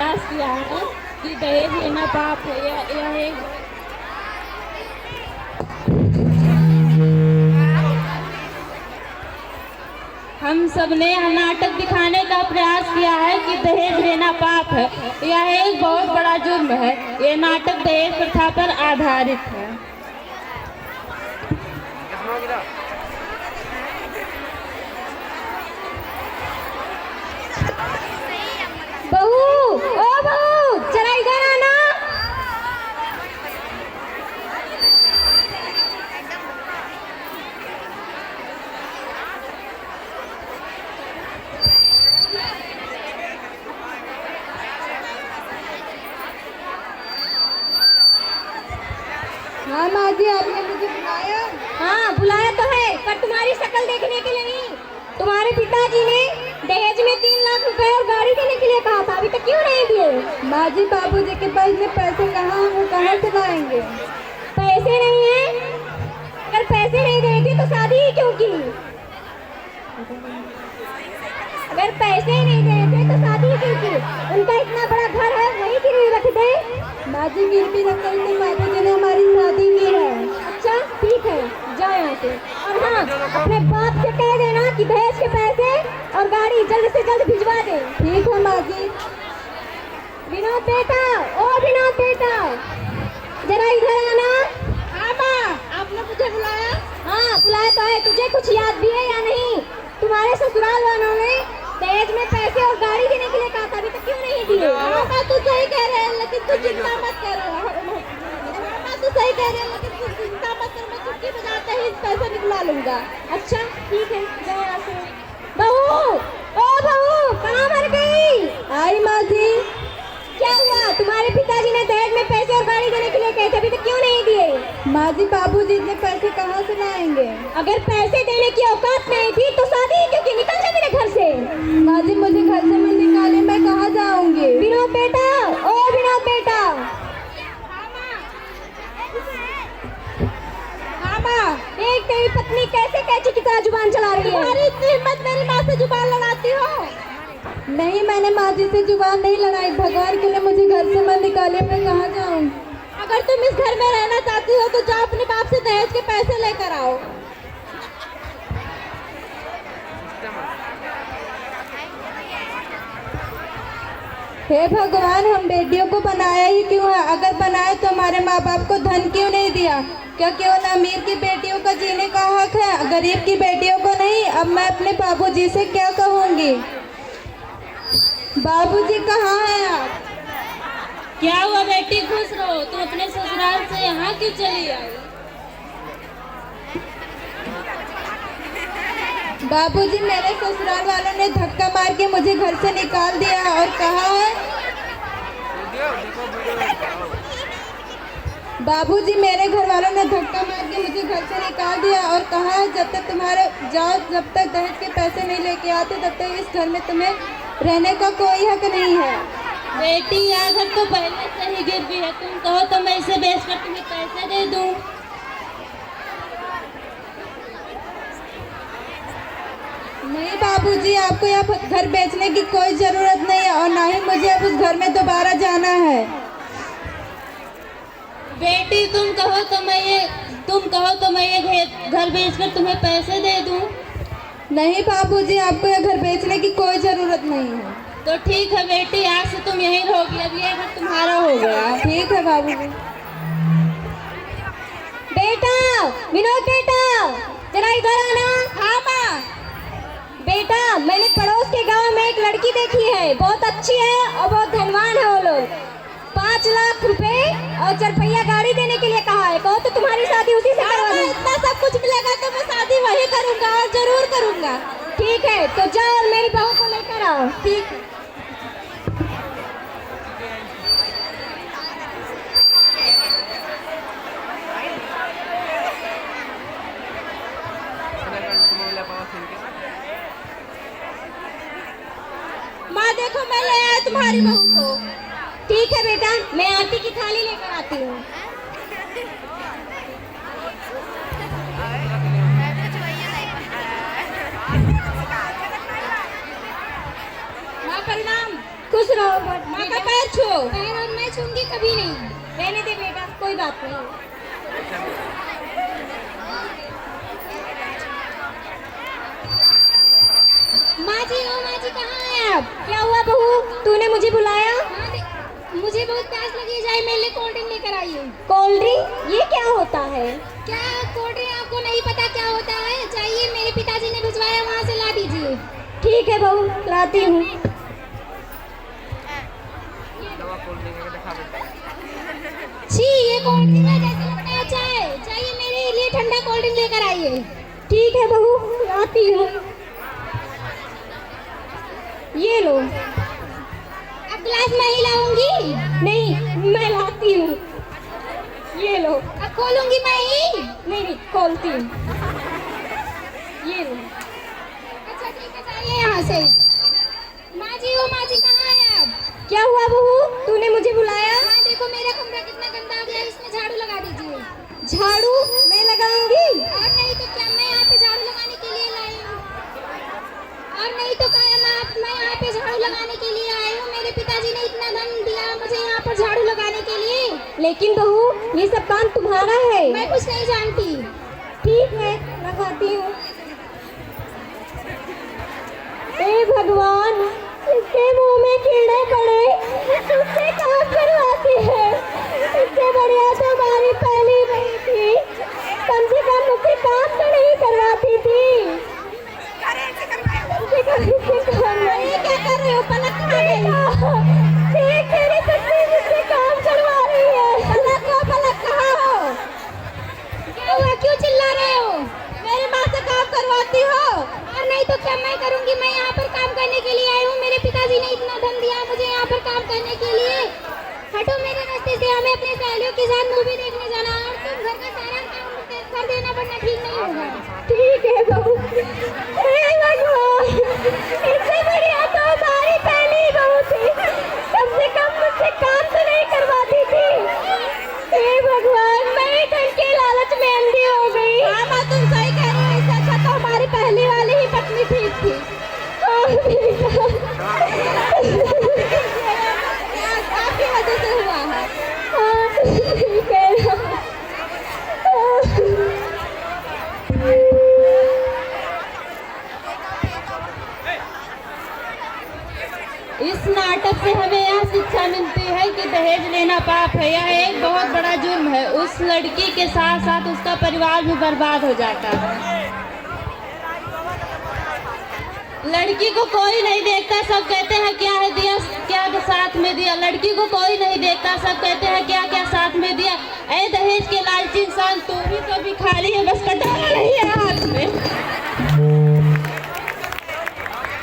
प्रयास किया है कि दहेज लेना पाप है। यह एक हम सब ने नाटक दिखाने का प्रयास किया है कि दहेज लेना पाप है। यह एक बहुत बड़ा जुर्म है। ये नाटक दहेज प्रथा पर आधारित है। बहू, ओ बहू, जरा इधर आना। हाँ माँ जी, आपने मुझे बुलाया? हाँ, बुलाया तो है, पर तुम्हारी शक्ल देखने के लिए नहीं। तुम्हारे पिताजी ने दहेज में 3 लाख रुपए और गाड़ी देने के लिए कहा था, अभी तक क्यों नहीं दिए? माँ जी, बाबूजी के पास इतने पैसे कहाँ हैं, वो कहाँ से लाएंगे? पैसे नहीं है? अगर पैसे नहीं देते तो शादी ही क्यों की? अगर पैसे नहीं देते तो शादी ही क्यों की? उनका इतना बड़ा घर है, वही गिरवी रख दे। माँ जी, गिरवी रख कर तो बाबूजी ने हमारी शादी की है। अच्छा ठीक है, जाओ यहाँ से। और हाँ, अपने बाप से कह देना कि दहेज के पैसे और गाड़ी जल्द से जल्द भिजवा दे। ठीक है माँ जी। विनोद बेटा, ओ विनोद बेटा, जरा इधर आना। हाँ माँ, आपने मुझे बुलाया? हाँ, बुलाया तो है। तुझे कुछ याद भी है या नहीं? तुम्हारे ससुराल वालों ने दहेज में पैसे और गाड़ी देने के लिए कहा था, अभी तक क्यों नहीं दिए? हाँ माँ, तू सही कह रहे हैं, लेकिन तू चिंता मत कर। हाँ माँ, तू सही कह रहे हैं, लेकिन तू चिंता मत कर, मैं चुटकी बजाते ही पैसे निकला लूंगा। अच्छा ठीक है, जाओ यहाँ से। बहू, ओ बहू, कहाँ मर गई? आई माँ जी। क्या हुआ? तुम्हारे पिताजी ने दहेज में पैसे और गाड़ी देने के लिए कहे थे, अभी तक क्यों नहीं दिए? माँ जी, बाबूजी इतने पैसे कहाँ से लाएंगे? अगर पैसे देने की औकात नहीं थी तो शादी ही क्यों की? निकल जा मेरे घर से। माँ जी, मुझे घर से मत निकाले, मैं कहाँ जाऊंगी? विनोद बेटा, ओ विनोद बेटा। हाँ माँ। देख तेरी पत्नी कैसे कैची की तरह जुबान चला रही है। तुम्हारी इतनी हिम्मत, मेरी माँ से जुबान लड़ाती हो? नहीं, मैंने माँ जी से जुबान नहीं लड़ाई। भगवान के लिए मुझे घर से मत निकाले, मैं कहाँ जाऊँ? अगर तुम इस घर में रहना चाहती हो तो जाओ अपने बाप से दहेज के पैसे लेकर आओ। हे भगवान, हम बेटियों को बनाया ही क्यों है? अगर बनाया तो हमारे माँ बाप को धन क्यों नहीं दिया? क्या केवल अमीर की बेटियों का जीने का हक है, गरीब की बेटियों को नहीं? अब मैं अपने बाबूजी से क्या कहूँगी? बाबूजी कहाँ हैं आप? क्या हुआ बेटी, खुश रहो। तुम अपने ससुराल से यहाँ क्यों चली आई? बाबूजी, मेरे ससुराल वालों ने धक्का मार के मुझे घर से निकाल दिया और कहा है। बाबूजी, मेरे घर वालों ने धक्का मार के मुझे घर से निकाल दिया और कहा है जब तक जब तक दहेज के पैसे नहीं लेके आते तब तक इस घर में तुम्हें रहने का कोई हक नहीं है। बेटी यह घर तो पहले से ही गिरवी है। तुम कहो तो मैं इसे बेचकर तुम्हें पैसे दे दूं। नहीं बाबूजी, आपको यहाँ घर बेचने की कोई जरूरत नहीं है और ना ही मुझे अब उस घर में दोबारा जाना है। बेटी तुम कहो तो मैं ये घर बेचकर तुम्हें पैसे दे दूं। नहीं बाबूजी, आपको यह घर बेचने की कोई जरूरत नहीं है। तो ठीक है बेटी, आज से तुम यहीं रहोगी। अब ये घर तुम्हारा हो गया। ठीक है बाबूजी। बेटा, विनोद बेटा, जरा इधर आना। हाँ माँ। बेटा, मैंने पड़ोस के गांव में एक लड़की देखी है, बहुत अच्छी है और बहुत धनवान है वो लोग। 5 लाख रुपए और 4 पहिया गाड़ी देने के लिए कहा है। कहो तो तुम्हारी शादी उसी से करवा दूं। इतना सब कुछ मिलेगा तो मैं शादी वही करूँगा और जरूर करूँगा। ठीक है, तो जाओ और मेरी बहू को लेकर आओ। ठीक है। माँ देखो, मैं ले आया तुम्हारी बहू को। ठीक है बेटा, मैं आरती की थाली लेकर आती हूँ। माँ प्रणाम। खुश रहो। माँ का पैर छू। पैर और मैं छूंगी कभी नहीं। रहने दे बेटा, कोई बात नहीं। माँ जी, ओ माँ जी, कहाँ हैं आप? क्या हुआ बहू, तूने मुझे बुलाया? मुझे बहुत प्यास लगी, जाए मेरे लिए कोल्ड ड्रिंक लेकर आइए। Cold drink? ये क्या होता है? क्या कोल्ड ड्रिंक आपको नहीं पता क्या होता है? जाइए, मेरे पिताजी ने भिजवाया, वहाँ से ला दीजिए। ठीक है बहू, लाती हूँ। छी, ये कोल्ड ड्रिंक है, जैसे लगता है अच्छा है। जाइए, मेरे लिए ठंडा कोल्ड ड्रिंक लेकर आइए। ठीक है बहू, लाती हूँ। ये लो। अब ग्लास मैं ही लाऊंगी? नहीं, मैं लाती हूँ। ये लो। अब खोलूंगी मैं ही? नहीं, खोलती हूँ। ये लो। अच्छा ठीक है, जाइए यहाँ से। माँ जी, ओ माँ जी, कहाँ हैं आप? क्या हुआ बहू, तूने मुझे बुलाया? हाँ, देखो मेरा कमरा कितना गंदा हो गया, इसमें झाड़ू लगा दीजिए। झाड़ू मैं लगाऊंगी? और नहीं तो क्या, मैं यहाँ पे झाड़ू लगाने के लिए लाई हूँ। और नहीं तो क्या, मैं यहाँ पे झाड़ू लगाने के लिए आई हूँ। मेरे पिताजी ने इतना धन दिया मुझे यहाँ पर झाड़ू लगाने के लिए। लेकिन बहू, ये सब काम तुम्हारा है। मैं कुछ नहीं जानती। ठीक है, लगाती हूँ। हे भगवान, इसके मुंह में कीड़े पड़े, उससे काम करवाती है। इससे बढ़िया तो हमारी पहली बहू थी, कम से कम मुझसे काम तो नहीं करवाती थी। ये क्या कर रहे हो, पलक कहाँ गई? ठीक है, मेरी पत्नी मुझसे काम करवा रही है। पलक हो, पलक कहाँ हो? क्या हुआ, क्यों चिल्ला रहे हो? मेरी माँ से काम करवाती हो? और नहीं तो क्या, मैं करूँगी। मैं यहाँ पर काम करने के लिए आई हूँ। मेरे पिताजी ने इतना धन दिया मुझे यहाँ पर काम करने के लिए। हटो मेरे रास्ते से, हमें अपने सहेलियों के साथ मूवी देखने जाना है। और तुम घर का सारा काम कर देना, वरना ठीक नहीं होगा। ठीक है बहू। हे भगवान, इससे बढ़िया तो हमारी पहली बहू थी, कम से कम मुझसे काम तो नहीं करवाती थी। हे भगवान, मैं ही धन के लालच में अंधी हो गई। हाँ माँ, तुम सही कह रही हो। इससे अच्छा तो हमारी पहली वाली ही पत्नी ठीक थी। आपकी वजह से हुआ है। ठीक है। इस नाटक से हमें यह शिक्षा मिलती है कि दहेज लेना पाप है। यह एक बहुत बड़ा जुर्म है। उस लड़की के साथ साथ उसका परिवार भी बर्बाद हो जाता है। लड़की को कोई नहीं देखता, सब कहते हैं क्या है दिया, क्या साथ में दिया। लड़की को कोई नहीं देखता, सब कहते हैं क्या क्या साथ में दिया। ऐ दहेज के लालची इंसान, तू भी तो भिखारी है, बस कटाना नहीं।